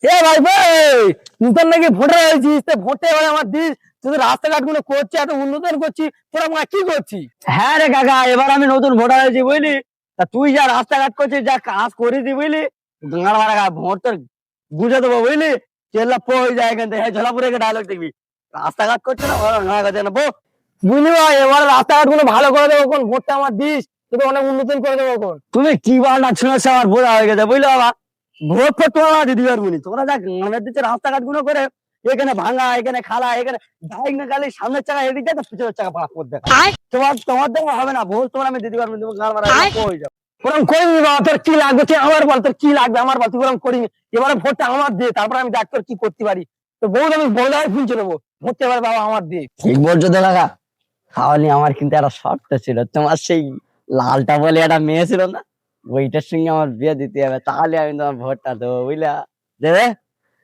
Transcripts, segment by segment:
এ ভাই ভাই, নতুন নাকি ভোটার হয়েছিস, তো ভোটে এবার আমার দিস। তুই তো রাস্তাঘাট গুলো করছিস, এত উন্নতন করছিস, তোরা মা কি করছিস? হ্যাঁ রে কাকা, এবার আমি নতুন ভোটার হয়েছি বুঝলি। তা তুই যা রাস্তাঘাট করছিস, যা কাজ করেছি বুঝলি, গাঁড় মারা ভোট তোর বুঝে দেবো বুঝলি। চেল্লা পো হয়ে যায় এখান থেকে, ঝোলাপুরে ডায়লগ দেখবি। রাস্তাঘাট করছে না, বো। বুঝলি ভাই, এবার রাস্তাঘাট গুলো ভালো করে দেবো, কোন ভোটটা আমার দিস, তোকে অনেক উন্নতন করে দেবো কোন। তুমি কি বানা শুনেছো, আমার বোঝা হয়ে গেছে বুঝলো বাবা। ভোট ফোট তোমার দিদি পারবো নি, তোমরা যা গ্রামের দিচ্ছে রাস্তাঘাট গুলো করে, এখানে ভাঙা, এখানে খালা, এখানে বাইক না গালি সামনের চাকা এদিকে যায়, পিছনের চাকা পাড়া করে দেখা। তোমার তোমার দেখা হবে না, ভোট তোমার আমি দিতে পারবো না, তুমি গাঁড় মারা হয়ে যাবে। ওরকম করিনি বাবা, তোর কি লাগবে তুই আমার বল, তোর কি লাগবে আমার বল, তুই ওরকম করিনি। এবারে ভোটটা আমার দে, তারপর আমি দেখ তোর কি করতে পারি। তো বউ আমি বউদায় ফুলছে নেবো, ভোটটা এবার বাবা আমার দে। ঠিক বলছো তো কাকা। তাহলে আমার কিন্তু একটা শর্ত ছিল, তোমার সেই লালটা বলে একটা মেয়ে ছিল না, ওইটার সঙ্গে আমার বিয়ে দিতে হবে, তাহলে আমি তোমার ভোটটা দেবো বুঝলা। দেবে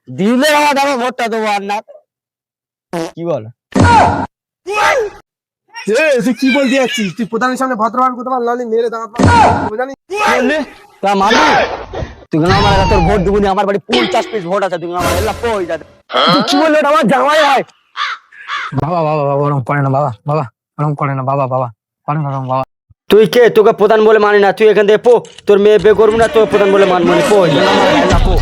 দিলে আমার আমার ভোটটা দেবো, আর না কি বলো। তুই কি বলতে যাচ্ছিস? তুই প্রধানের সামনে ভদ্রভাবে কথা বল, নাহলে মেরে দাঁড়াত জানি। বললি তা মারবি, তুই আমার তোর ভোট দেবো, আমার বাড়ি 50 পিস ভোট আছে, তুই আমার এলা হয়ে যাবে। তুই কি বললি, ওটা আমার জামাই হয়। বাবা বাবা বাবা, ওরকম করে না বাবা, বাবা ওরকম করে না বাবা, বাবা করে না ওরকম বাবা। তুই কে, তোকে প্রধান বলে মানি না, তুই এখান থেকে পো, তোর মেয়ে বে করবো না, তোর প্রধান বলে মানবো না, পো।